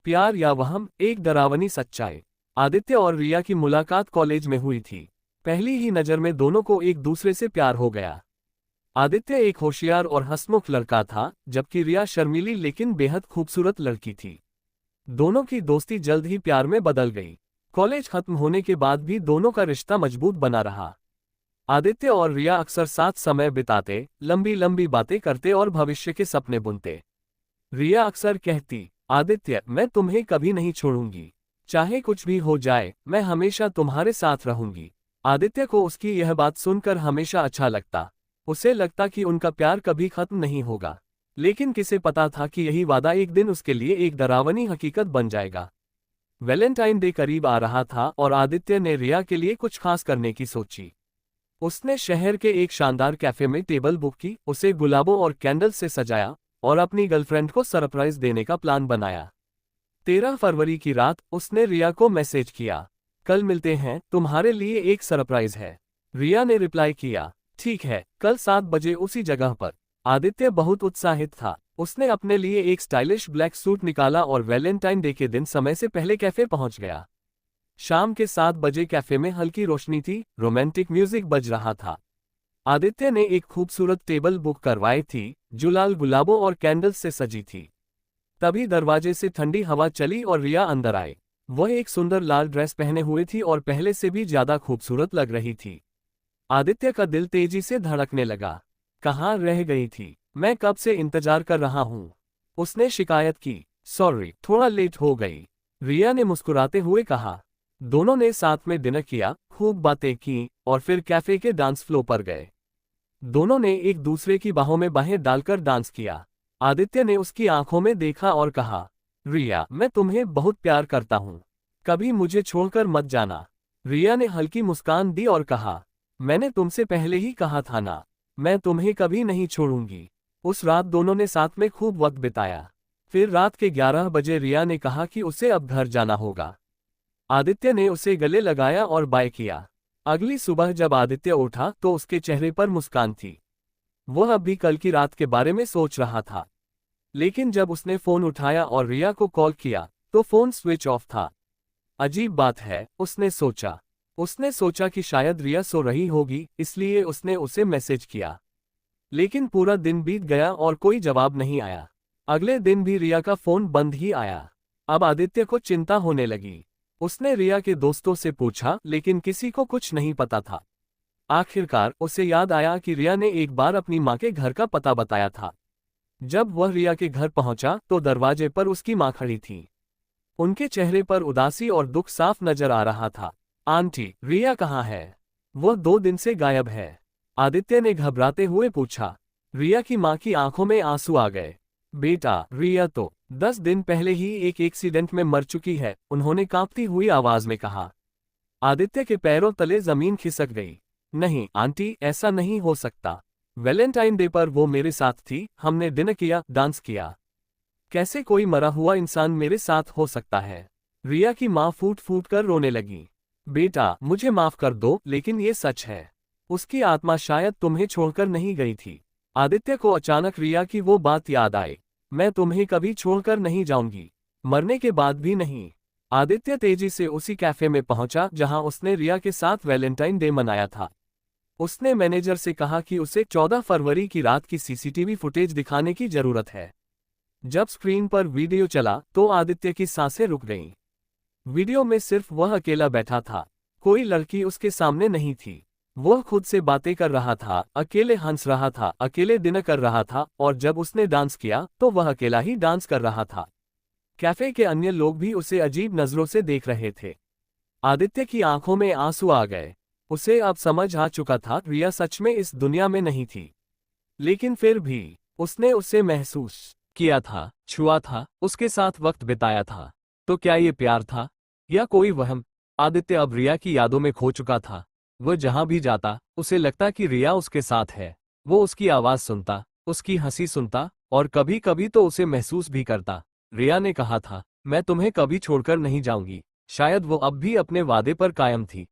प्यार या वहम, एक डरावनी सच्चाई। आदित्य और रिया की मुलाकात कॉलेज में हुई थी। पहली ही नज़र में दोनों को एक दूसरे से प्यार हो गया। आदित्य एक होशियार और हंसमुख लड़का था, जबकि रिया शर्मीली लेकिन बेहद खूबसूरत लड़की थी। दोनों की दोस्ती जल्द ही प्यार में बदल गई। कॉलेज खत्म होने के बाद भी दोनों का रिश्ता मजबूत बना रहा। आदित्य और रिया अक्सर साथ समय बिताते, लंबी लंबी बातें करते और भविष्य के सपने बुनते। रिया अक्सर कहती, आदित्य, मैं तुम्हें कभी नहीं छोड़ूंगी। चाहे कुछ भी हो जाए, मैं हमेशा तुम्हारे साथ रहूंगी। आदित्य को उसकी यह बात सुनकर हमेशा अच्छा लगता। उसे लगता कि उनका प्यार कभी खत्म नहीं होगा। लेकिन किसे पता था कि यही वादा एक दिन उसके लिए एक डरावनी हकीकत बन जाएगा। वैलेंटाइन डे करीब आ रहा था और आदित्य ने रिया के लिए कुछ खास करने की सोची। उसने शहर के एक शानदार कैफे में टेबल बुक की, उसे गुलाबों और कैंडल से सजाया और अपनी गर्लफ्रेंड को सरप्राइज देने का प्लान बनाया। 13 फरवरी की रात उसने रिया को मैसेज किया, कल मिलते हैं, तुम्हारे लिए एक सरप्राइज है। रिया ने रिप्लाई किया, ठीक है, कल 7 बजे उसी जगह पर। आदित्य बहुत उत्साहित था। उसने अपने लिए एक स्टाइलिश ब्लैक सूट निकाला और वैलेंटाइन डे के दिन समय से पहले कैफे पहुंच गया। शाम के 7 बजे कैफे में हल्की रोशनी थी, रोमांटिक म्यूजिक बज रहा था। आदित्य ने एक खूबसूरत टेबल बुक करवाई थी, जो लाल गुलाबों और कैंडल्स से सजी थी। तभी दरवाजे से ठंडी हवा चली और रिया अंदर आई। वह एक सुंदर लाल ड्रेस पहने हुए थी और पहले से भी ज्यादा खूबसूरत लग रही थी। आदित्य का दिल तेजी से धड़कने लगा। कहाँ रह गई थी? मैं कब से इंतजार कर रहा हूँ। उसने शिकायत की। सॉरी, थोड़ा लेट हो गई, रिया ने मुस्कुराते हुए कहा। दोनों ने साथ में डिनर किया, खूब बातें की और फिर कैफे के डांस फ्लोर पर गए। दोनों ने एक दूसरे की बाहों में बाहें डालकर डांस किया। आदित्य ने उसकी आंखों में देखा और कहा, रिया, मैं तुम्हें बहुत प्यार करता हूँ, कभी मुझे छोड़कर मत जाना। रिया ने हल्की मुस्कान दी और कहा, मैंने तुमसे पहले ही कहा था ना, मैं तुम्हें कभी नहीं छोड़ूंगी। उस रात दोनों ने साथ में खूब वक्त बिताया। फिर रात के 11 बजे रिया ने कहा कि उसे अब घर जाना होगा। आदित्य ने उसे गले लगाया और बाय किया। अगली सुबह जब आदित्य उठा तो उसके चेहरे पर मुस्कान थी। वह अब भी कल की रात के बारे में सोच रहा था। लेकिन जब उसने फोन उठाया और रिया को कॉल किया तो फोन स्विच ऑफ था। अजीब बात है, उसने सोचा कि शायद रिया सो रही होगी, इसलिए उसने उसे मैसेज किया। लेकिन पूरा दिन बीत गया और कोई जवाब नहीं आया। अगले दिन भी रिया का फोन बंद ही आया। अब आदित्य को चिंता होने लगी। उसने रिया के दोस्तों से पूछा, लेकिन किसी को कुछ नहीं पता था। आखिरकार उसे याद आया कि रिया ने एक बार अपनी माँ के घर का पता बताया था। जब वह रिया के घर पहुंचा तो दरवाजे पर उसकी माँ खड़ी थी। उनके चेहरे पर उदासी और दुख साफ नजर आ रहा था। आंटी, रिया कहाँ है? वह 2 दिन से गायब है, आदित्य ने घबराते हुए पूछा। रिया की माँ की आंखों में आंसू आ गए। बेटा, रिया तो 10 दिन पहले ही एक एक्सीडेंट में मर चुकी है, उन्होंने कांपती हुई आवाज में कहा। आदित्य के पैरों तले जमीन खिसक गई। नहीं आंटी, ऐसा नहीं हो सकता। वैलेंटाइन डे पर वो मेरे साथ थी, हमने डिनर किया, डांस किया। कैसे कोई मरा हुआ इंसान मेरे साथ हो सकता है? रिया की माँ फूट फूट कर रोने लगी। बेटा, मुझे माफ कर दो, लेकिन ये सच है। उसकी आत्मा शायद तुम्हें छोड़कर नहीं गई थी। आदित्य को अचानक रिया की वो बात याद आई। मैं तुम्हें कभी छोड़कर नहीं जाऊंगी, मरने के बाद भी नहीं। आदित्य तेजी से उसी कैफे में पहुंचा जहां उसने रिया के साथ वैलेंटाइन डे मनाया था। उसने मैनेजर से कहा कि उसे 14 फरवरी की रात की सीसीटीवी फुटेज दिखाने की जरूरत है। जब स्क्रीन पर वीडियो चला तो आदित्य की सांसें रुक गईं। वीडियो में सिर्फ वह अकेला बैठा था, कोई लड़की उसके सामने नहीं थी। वह खुद से बातें कर रहा था, अकेले हंस रहा था, अकेले डिनर कर रहा था और जब उसने डांस किया तो वह अकेला ही डांस कर रहा था। कैफे के अन्य लोग भी उसे अजीब नजरों से देख रहे थे। आदित्य की आंखों में आंसू आ गए। उसे अब समझ आ चुका था, रिया सच में इस दुनिया में नहीं थी। लेकिन फिर भी उसने उसे महसूस किया था, छुआ था, उसके साथ वक्त बिताया था। तो क्या ये प्यार था या कोई वहम? आदित्य अब रिया की यादों में खो चुका था। वह जहां भी जाता उसे लगता कि रिया उसके साथ है। वो उसकी आवाज सुनता, उसकी हंसी सुनता और कभी कभी तो उसे महसूस भी करता। रिया ने कहा था, मैं तुम्हें कभी छोड़कर नहीं जाऊंगी। शायद वो अब भी अपने वादे पर कायम थी।